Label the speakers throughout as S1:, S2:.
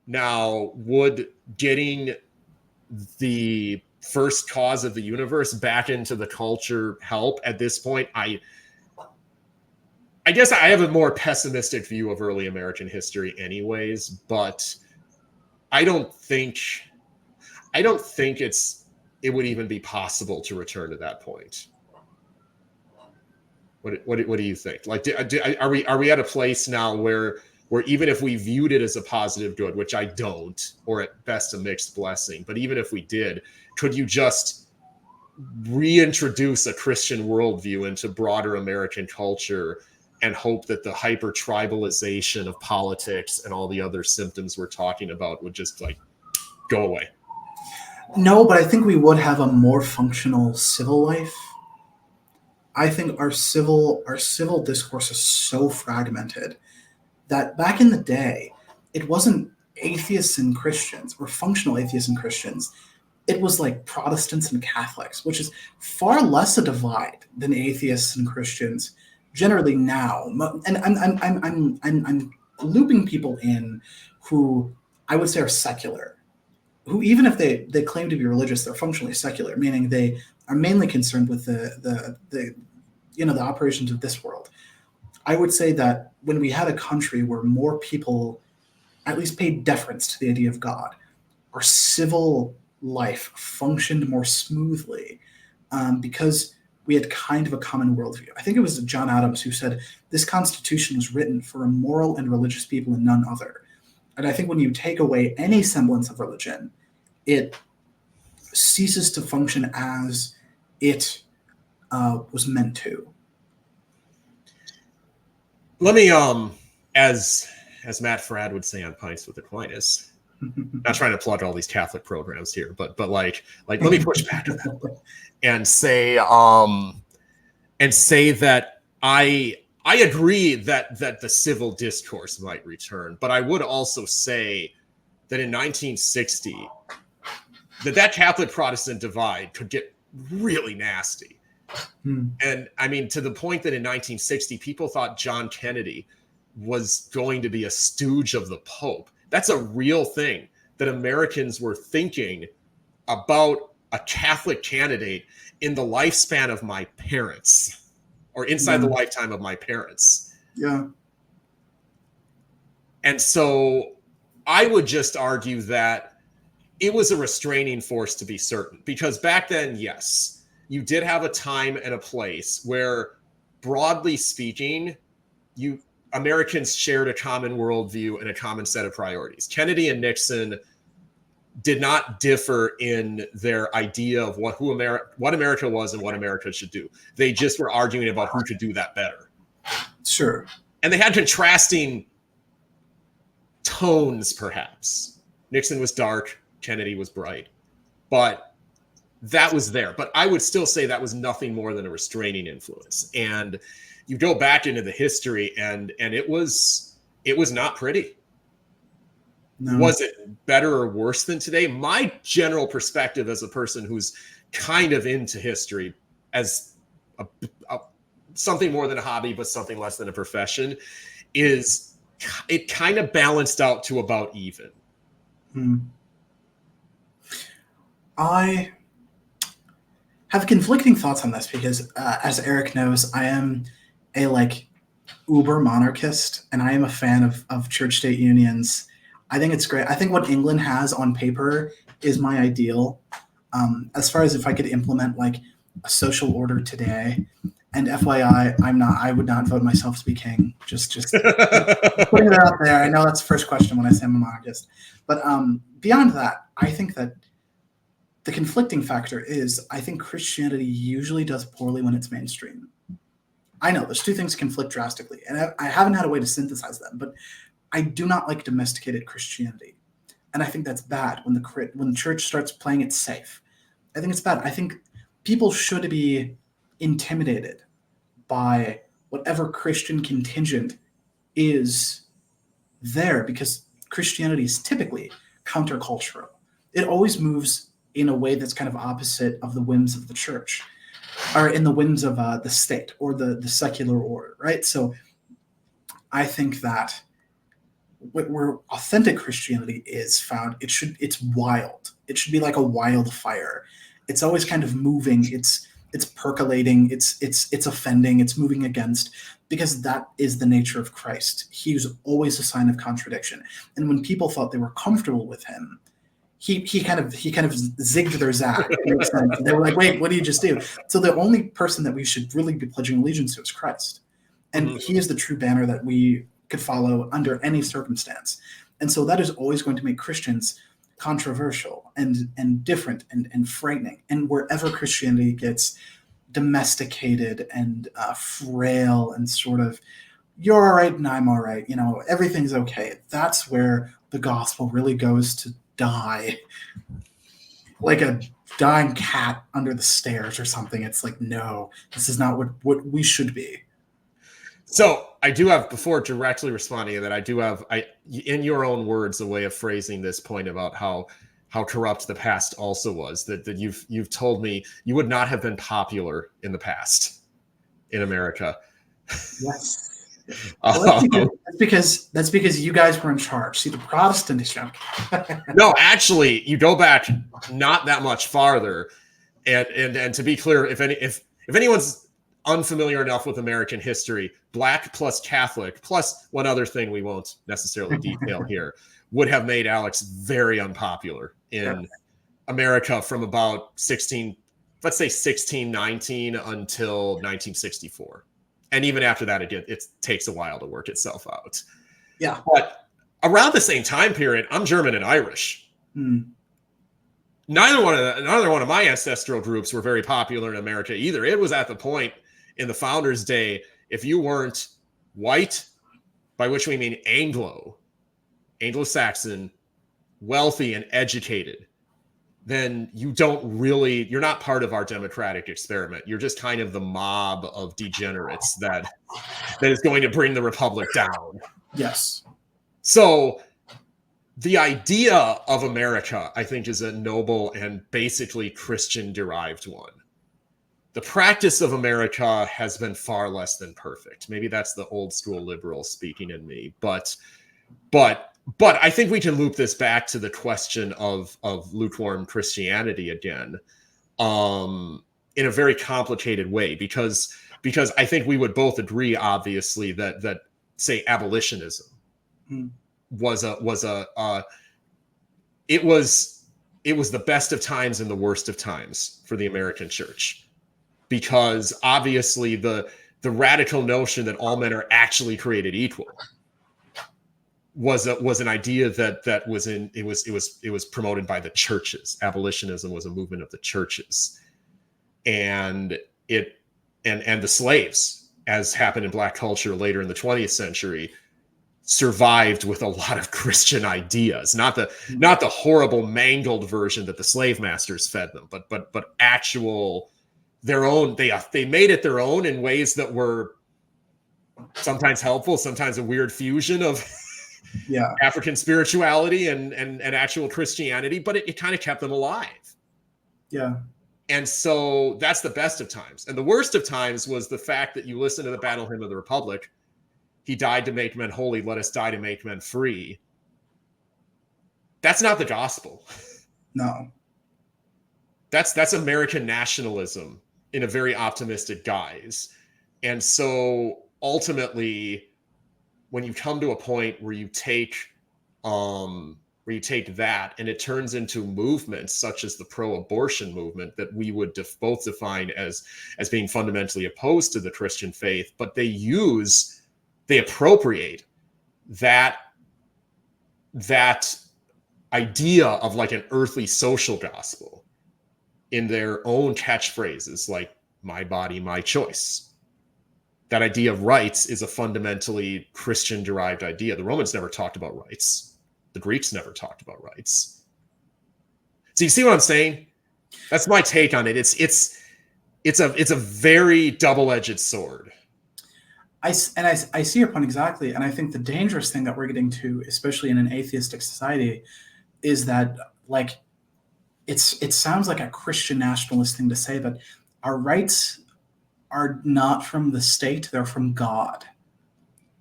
S1: Now, would getting the first cause of the universe back into the culture help at this point? I guess I have a more pessimistic view of early American history anyways, but I don't think it would even be possible to return to that point. What do you think? Like, are we at a place now where even if we viewed it as a positive good, which I don't, or at best a mixed blessing, but even if we did, could you just reintroduce a Christian worldview into broader American culture and hope that the hyper tribalization of politics and all the other symptoms we're talking about would just like go away?
S2: No, but I think we would have a more functional civil life. I think our civil discourse is so fragmented that back in the day, it wasn't atheists and Christians or functional atheists and Christians. It was like Protestants and Catholics, which is far less a divide than atheists and Christians generally now. And I'm looping people in who I would say are secular, who even if they claim to be religious, they're functionally secular, meaning they are mainly concerned with the operations of this world. I would say that when we had a country where more people at least paid deference to the idea of God, our civil life functioned more smoothly because we had kind of a common worldview. I think it was John Adams who said, this Constitution was written for a moral and religious people and none other. And I think when you take away any semblance of religion, it ceases to function as it was meant to.
S1: Let me, as Matt Fradd would say on Pints with Aquinas, not trying to plug all these Catholic programs here, but like let me push back on that and say that I agree that the civil discourse might return, but I would also say that in 1960, that Catholic Protestant divide could get really nasty. And I mean, to the point that in 1960, people thought John Kennedy was going to be a stooge of the Pope. That's a real thing, that Americans were thinking about a Catholic candidate in the lifespan of my parents, or inside the lifetime of my parents.
S2: Yeah.
S1: And so I would just argue that it was a restraining force, to be certain, because back then, yes, you did have a time and a place where, broadly speaking, Americans shared a common worldview and a common set of priorities. Kennedy and Nixon did not differ in their idea of what America was and what America should do. They just were arguing about who could do that better.
S2: Sure.
S1: And they had contrasting tones, perhaps. Nixon was dark, Kennedy was bright. But that was there. But I would still say that was nothing more than a restraining influence. And you go back into the history, and it was not pretty. No. Was it better or worse than today? My general perspective as a person who's kind of into history as something more than a hobby, but something less than a profession, is it kind of balanced out to about even.
S2: I have conflicting thoughts on this because, as Eric knows, I am a uber monarchist, and I am a fan of church-state unions. I think it's great. I think what England has on paper is my ideal. As far as if I could implement a social order today, and FYI, I would not vote myself to be king. Just putting it out there. I know that's the first question when I say I'm a monarchist, but beyond that, I think that the conflicting factor is I think Christianity usually does poorly when it's mainstream. I know those two things conflict drastically, and I haven't had a way to synthesize them, but I do not like domesticated Christianity. And I think that's bad when the church starts playing it safe. I think it's bad. I think people should be intimidated by whatever Christian contingent is there, because Christianity is typically countercultural. It always moves in a way that's kind of opposite of the whims of the church, or in the whims of the state or the secular order, right? So I think that where authentic Christianity is found, it's wild. It should be like a wildfire. It's always kind of moving. It's percolating. It's offending. It's moving against, because that is the nature of Christ. He was always a sign of contradiction. And when people thought they were comfortable with him, he kind of zigged their zag. They were like, "Wait, what did you just do?" So the only person that we should really be pledging allegiance to is Christ, and he is the true banner that we could follow under any circumstance. And so that is always going to make Christians controversial and different and frightening. And wherever Christianity gets domesticated and frail and sort of, you're all right and I'm all right, everything's okay, that's where the gospel really goes to die, like a dying cat under the stairs or something. It's like, no, this is not what we should be.
S1: So I do have, before directly responding to that, I do have, in your own words, a way of phrasing this point about how corrupt the past also was. That you've told me you would not have been popular in the past in America.
S2: Yes. Well, that's because you guys were in charge. See, the Protestantism.
S1: No, actually, you go back not that much farther, and to be clear, if anyone's unfamiliar enough with American history, Black plus Catholic plus one other thing we won't necessarily detail here would have made Alex very unpopular in America from about 1619 until 1964. And even after that, it takes a while to work itself out.
S2: Yeah.
S1: But around the same time period, I'm German and Irish. Neither one of my ancestral groups were very popular in America either. It was at the point in the Founders' Day, if you weren't white, by which we mean Anglo-Saxon, wealthy and educated, then you're not part of our democratic experiment. You're just kind of the mob of degenerates that is going to bring the republic down.
S2: Yes.
S1: So the idea of America, I think, is a noble and basically Christian-derived one. The practice of America has been far less than perfect. Maybe that's the old school liberal speaking in me, but I think we can loop this back to the question of lukewarm Christianity again, in a very complicated way, because I think we would both agree, obviously, that say abolitionism was it was the best of times and the worst of times for the American church. Because obviously the radical notion that all men are actually created equal was an idea that was promoted by the churches. Abolitionism was a movement of the churches, and the slaves, as happened in Black culture later in the 20th century, survived with a lot of Christian ideas, not the horrible mangled version that the slave masters fed them, but actual their own. They made it their own in ways that were sometimes helpful, sometimes a weird fusion of African spirituality and actual Christianity, but it kind of kept them alive.
S2: Yeah.
S1: And so that's the best of times. And the worst of times was the fact that you listen to the Battle Hymn of the Republic. He died to make men holy. Let us die to make men free. That's not the gospel.
S2: No.
S1: That's American nationalism in a very optimistic guise. And so ultimately, when you come to a point where you take that and it turns into movements such as the pro-abortion movement that we would both define as being fundamentally opposed to the Christian faith, but they appropriate that idea of like an earthly social gospel in their own catchphrases, like my body, my choice. That idea of rights is a fundamentally Christian-derived idea. The Romans never talked about rights. The Greeks never talked about rights. So you see what I'm saying? That's my take on it. It's a very double-edged sword.
S2: I see your point exactly, and I think the dangerous thing that we're getting to, especially in an atheistic society, is that like it sounds like a Christian nationalist thing to say, but our rights are not from the state; they're from God.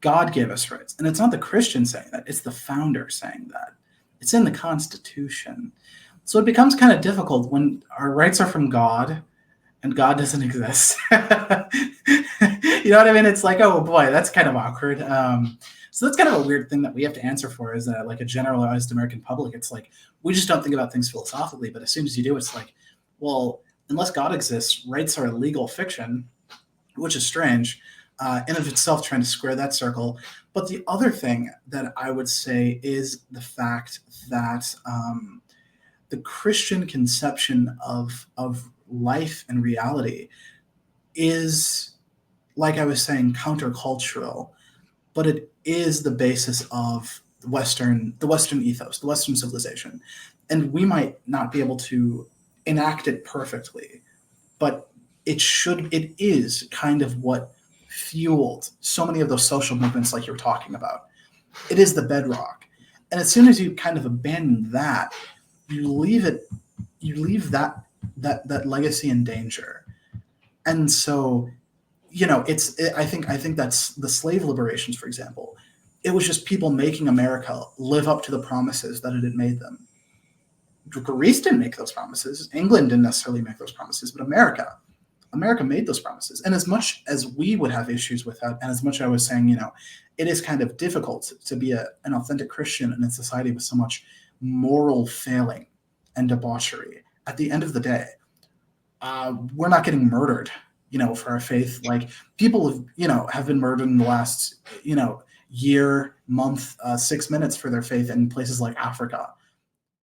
S2: God gave us rights. And it's not the Christian saying that, it's the founder saying that. It's in the Constitution. So it becomes kind of difficult when our rights are from God and God doesn't exist. You know what I mean? It's like, oh boy, that's kind of awkward. So that's kind of a weird thing that we have to answer for as like a generalized American public. It's like, we just don't think about things philosophically, but as soon as you do, it's like, well, unless God exists, rights are a legal fiction, which is strange in of itself, trying to square that circle. But the other thing that I would say is the fact that the Christian conception of life and reality is, like I was saying, countercultural, but it is the basis of the Western ethos, the Western civilization. And we might not be able to enact it perfectly, but it is kind of what fueled so many of those social movements like you were talking about. It is the bedrock. And as soon as you kind of abandon that, you leave that legacy in danger. And so, I think that's the slave liberations, for example. It was just people making America live up to the promises that it had made them. Greece didn't make those promises. England didn't necessarily make those promises, but America made those promises. And as much as we would have issues with that, and as much as I was saying, it is kind of difficult to be an authentic Christian in a society with so much moral failing and debauchery. At the end of the day, we're not getting murdered, for our faith. Like, people have been murdered in the last, year, month, 6 minutes for their faith in places like Africa.